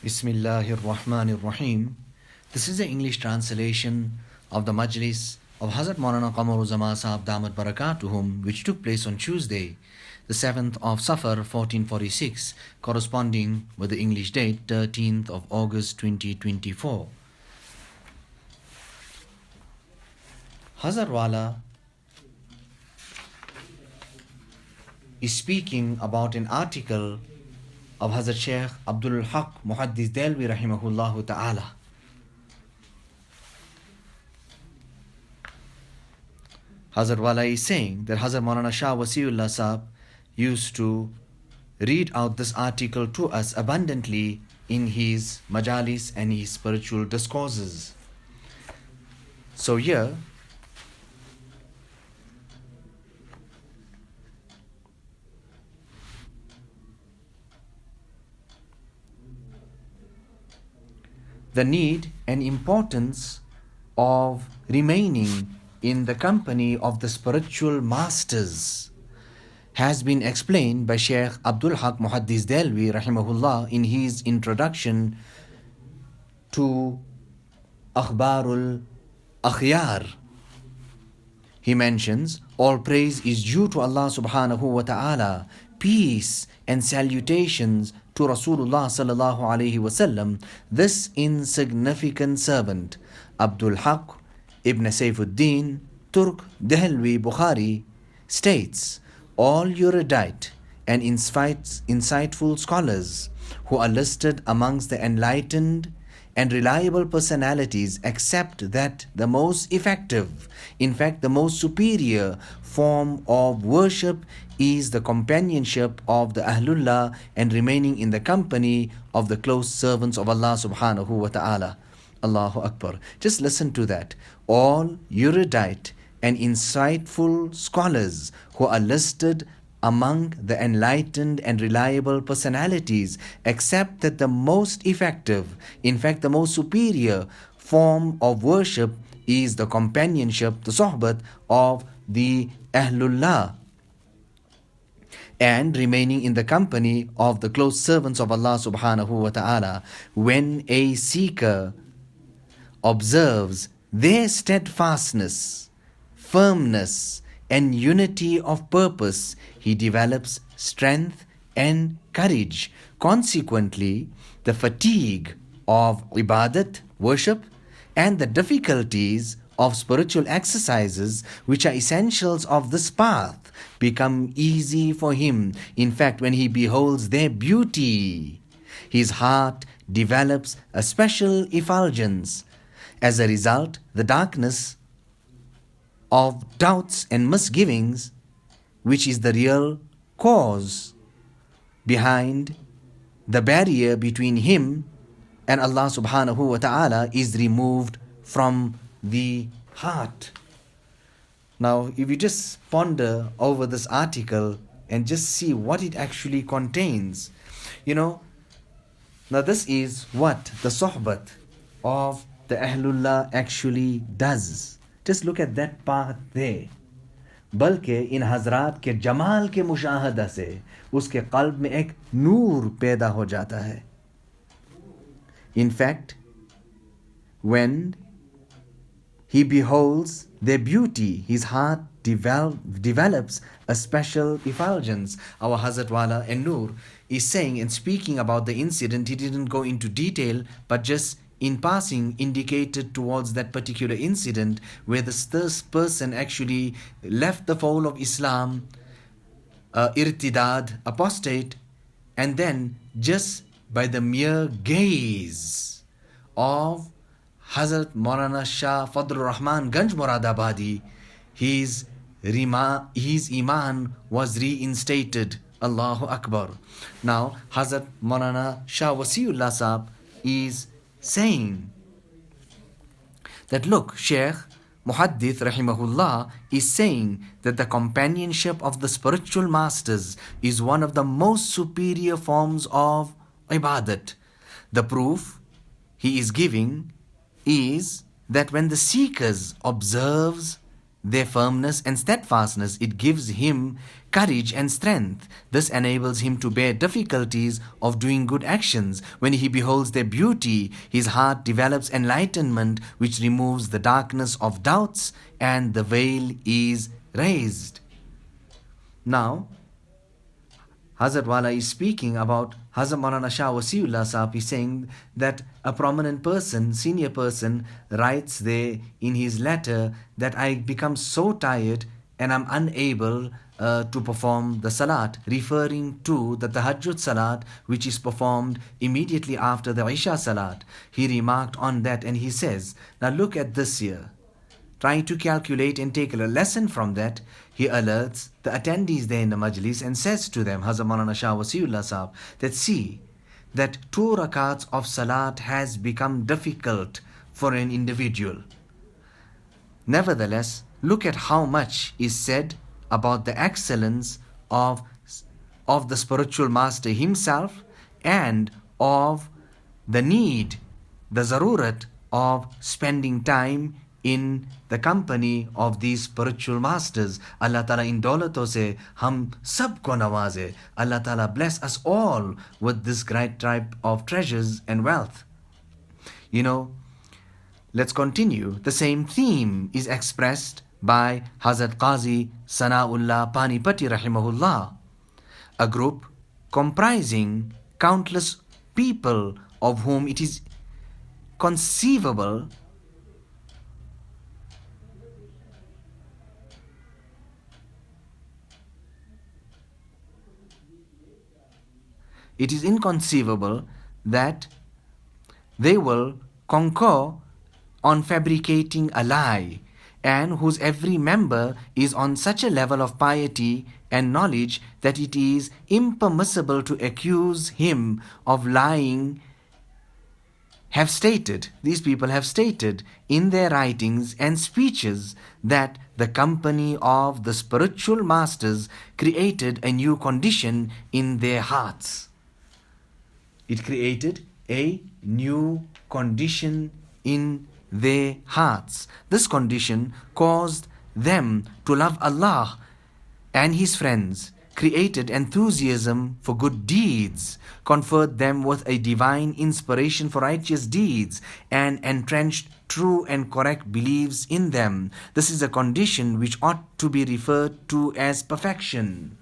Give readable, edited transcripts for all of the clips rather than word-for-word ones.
Bismillahir Rahmanir Rahim. This is the English translation of the Majlis of Hazrat Maulana Qamaruzzama Sahab Damat Barakatuhum, which took place on Tuesday, the 7th of Safar 1446, corresponding with the English date 13th of August 2024. Hazrat Wala is speaking about an article of Hazrat Shaykh Abdul Haq Muhaddis Delvi rahimahullah ta'ala. Hazrat Wala is saying that Hazrat Maulana Shah Wasiullah Sahab used to read out this article to us abundantly in his majalis and his spiritual discourses. So here, the need and importance of remaining in the company of the spiritual masters has been explained by Shaykh Abdul Haq Muhaddis Delvi rahimahullah in his introduction to Akhbarul Akhyar. He mentions, all praise is due to Allah subhanahu wa ta'ala, peace and salutations to Rasulullah sallallahu alayhi wasallam. This insignificant servant, Abdul Haq ibn Saifuddin Turk Dehlvi Bukhari, states, all erudite and insightful scholars who are listed amongst the enlightened and reliable personalities accept that the most effective, in fact the most superior form of worship is the companionship of the Ahlullah and remaining in the company of the close servants of Allah subhanahu wa ta'ala. Allahu Akbar. Just listen to that. All erudite and insightful scholars who are listed among the enlightened and reliable personalities accept that the most effective, in fact the most superior form of worship is the companionship, the sohbat of the Ahlullah and remaining in the company of the close servants of Allah subhanahu wa ta'ala. When a seeker observes their steadfastness, firmness and unity of purpose, he develops strength and courage. Consequently, the fatigue of ibadat, worship, and the difficulties of spiritual exercises, which are essentials of this path, become easy for him. In fact, when he beholds their beauty, his heart develops a special effulgence. As a result, the darkness of doubts and misgivings, which is the real cause behind the barrier between him and Allah subhanahu wa ta'ala, is removed from the heart. Now, if you just ponder over this article and just see what it actually contains, now this is what the sohbat of the Ahlullah actually does. Just look at that part there. बल्कि इन हजरात के जमाल के मुशाहदा से उसके कल्ब में एक नूर पैदा हो जाता है. In fact, when he beholds their beauty, his heart develops a special effulgence. Our Hazrat Wala and Noor is saying and speaking about the incident. He didn't go into detail, but just in passing indicated towards that particular incident where the first person actually left the fold of Islam, irtidad, apostate, and then just by the mere gaze of Hazrat Maulana Shah Fadlur Rahman Ganj Muradabadi, his iman was reinstated. Allahu Akbar. Now Hazrat Maulana Shah Wasiullah Sahab is saying that, look, Shaykh Muhaddith rahimahullah is saying that the companionship of the spiritual masters is one of the most superior forms of ibadat. The proof he is giving is that when the seekers observes their firmness and steadfastness. It gives him courage and strength. This enables him to bear difficulties of doing good actions. When he beholds their beauty, his heart develops enlightenment, which removes the darkness of doubts, and the veil is raised. Now, Hazrat Wala is speaking about Hazrat Maulana Shah Wasiullah Sahab. Is saying that a prominent person, senior person, writes there in his letter that I become so tired and I'm unable to perform the salat, referring to the tahajjud salat which is performed immediately after the Isha salat. He remarked on that and he says, now look at this here. Trying to calculate and take a lesson from that, he alerts the attendees there in the majlis and says to them, Hazrat Maulana Shah Wasiullah Sahab, that see, that 2 rakats of salat has become difficult for an individual. Nevertheless, look at how much is said about the excellence of the spiritual master himself and of the need, the zarurat of spending time in the company of these spiritual masters. Allah Ta'ala in dawlaton se hum sab ko nawaze. Allah Ta'ala bless us all with this great type of treasures and wealth. You know, let's continue. The same theme is expressed by Hazrat Qazi Sanaullah Panipati rahimahullah, a group comprising countless people of whom it is conceivable inconceivable that they will concur on fabricating a lie, and whose every member is on such a level of piety and knowledge that it is impermissible to accuse him of lying. These people have stated in their writings and speeches that the company of the spiritual masters created a new condition in their hearts. It created a new condition in their hearts. This condition caused them to love Allah and His friends, created enthusiasm for good deeds, conferred them with a divine inspiration for righteous deeds, and entrenched true and correct beliefs in them. This is a condition which ought to be referred to as perfection.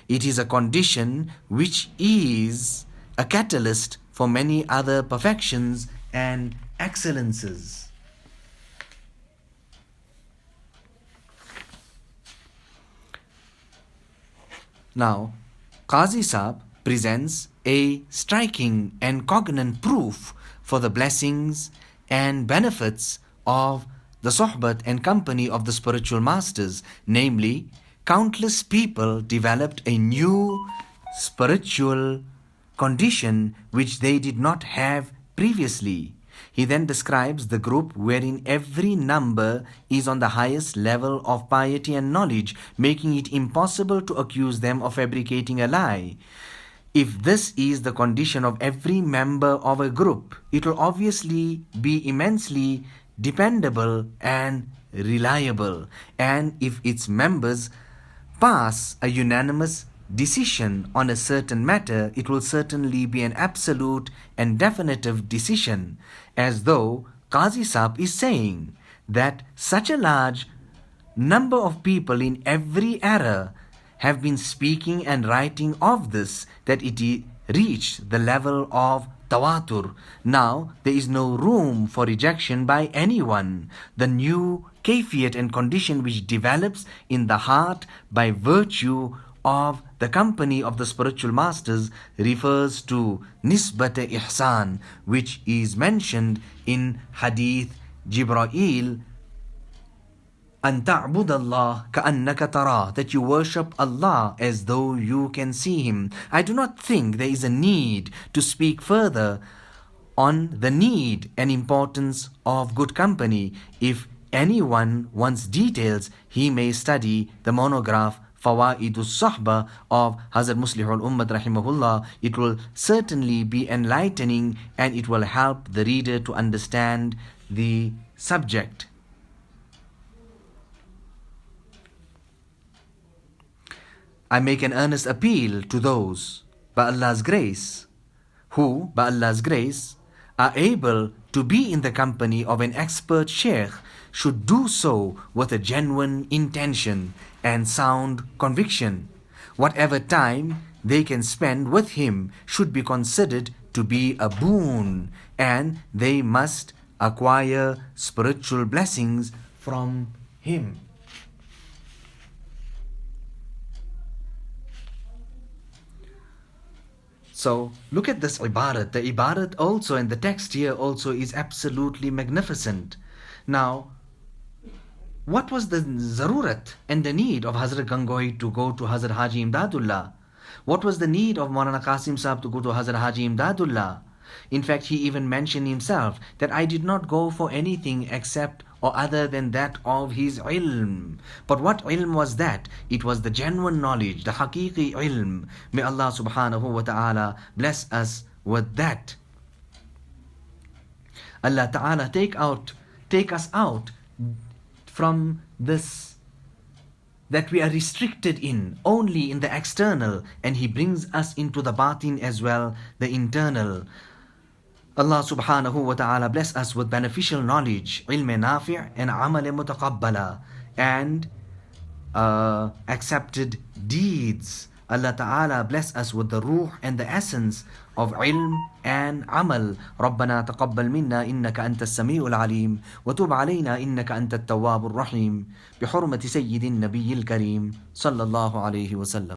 It is a condition which is a catalyst for many other perfections and excellences. Now, Qazi Saab presents a striking and cognate proof for the blessings and benefits of the sohbat and company of the spiritual masters, namely, countless people developed a new spiritual condition which they did not have previously. He then describes the group wherein every number is on the highest level of piety and knowledge, making it impossible to accuse them of fabricating a lie. If this is the condition of every member of a group, it will obviously be immensely dependable and reliable. And if its members pass a unanimous decision on a certain matter, it will certainly be an absolute and definitive decision, as though Qazi Saab is saying that such a large number of people in every era have been speaking and writing of this, that it reached the level of tawatur. Now there is no room for rejection by anyone. The new kayfiyat and condition which develops in the heart by virtue of the company of the spiritual masters refers to nisbat ihsan, which is mentioned in Hadith Jibreel, an ta'bud Allah ka'annaka tara, that you worship Allah as though you can see Him. I do not think there is a need to speak further on the need and importance of good company. If anyone wants details, he may study the monograph Fawaidus Sahba of Hazrat Muslihul Ummah rahimahullah. It will certainly be enlightening and it will help the reader to understand the subject. I make an earnest appeal to those, by Allah's grace, who, by Allah's grace, are able to be in the company of an expert sheikh, should do so with a genuine intention and sound conviction. Whatever time they can spend with him should be considered to be a boon, and they must acquire spiritual blessings from him. So look at this ibarat. The ibarat also, and the text here also, is absolutely magnificent. Now, what was the zarurat and the need of Hazrat Gangohi to go to Hazrat Haji Imdadullah? What was the need of Maulana Qasim Sahib to go to Hazrat Haji Imdadullah? In fact, he even mentioned himself that I did not go for anything except or other than that of his ilm. But what ilm was that? It was the genuine knowledge, the haqiqi ilm. May Allah subhanahu wa ta'ala bless us with that. Allah ta'ala take us out from this, that we are restricted in only in the external, and He brings us into the batin as well, the internal. Allah subhanahu wa ta'ala bless us with beneficial knowledge, ilm nafi' and amal mutaqabbala, and accepted deeds. Allah ta'ala bless us with the ruh and the essence of ilm and amal. ربنا تقبل منا إنك أنت السميع العليم وتب علينا إنك أنت التواب الرحيم بحرمة سيد النبي الكريم صلى الله عليه وسلم.